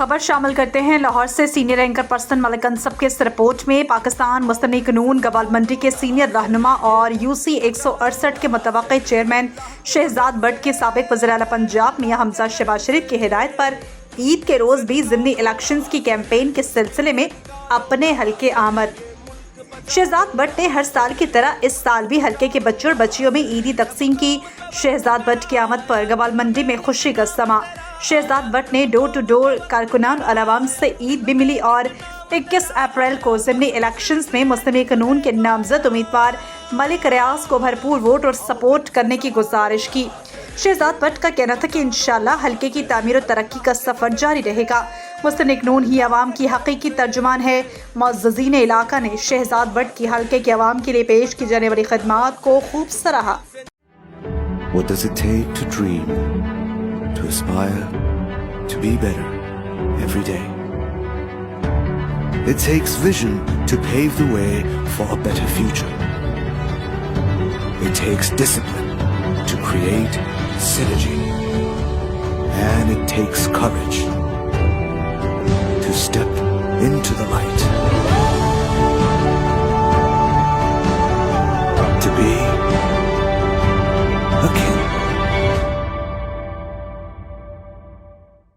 خبر شامل کرتے ہیں لاہور سے۔ سینئر اینکر پرسن ملک انصب کے اس رپورٹ میں پاکستان مسلم لیگ نون گوال منڈی کے سینئر رہنما اور UC 168 کے متوقع چیئرمین شہزاد بٹ کے سابق وزیر اعلیٰ پنجاب میاں حمزہ شہباز شریف کی ہدایت پر عید کے روز بھی ضمنی الیکشنز کی کیمپین کے سلسلے میں اپنے حلقے آمد۔ شہزاد بٹ نے ہر سال کی طرح اس سال بھی حلقے کے بچوں اور بچیوں میں عیدی تقسیم کی۔ شہزاد بٹ کی آمد پر گوال منڈی میں خوشی کا سما۔ شہزاد بٹ نے ڈور ٹو ڈور کارکنان اور عوام سے عید بھی ملی اور 21 اپریل کو ضمنی الیکشنز میں مسلم لیگ نون کے نامزد امیدوار ملک ریاض کو بھرپور ووٹ اور سپورٹ کرنے کی گزارش کی۔ شہزاد بٹ کا کہنا تھا کہ انشاءاللہ حلقے کی تعمیر و ترقی کا سفر جاری رہے گا۔ مسلم لیگ نون ہی عوام کی حقیقی ترجمان ہے۔ معززین علاقہ نے شہزاد بٹ کی حلقے کے عوام کے لیے پیش کی جانے والی خدمات کو خوب سراہا۔ What does it take to dream, to aspire, to be better every day? It takes vision to pave the way for a better future. It takes discipline to create synergy. And it takes courage to step into the light. To be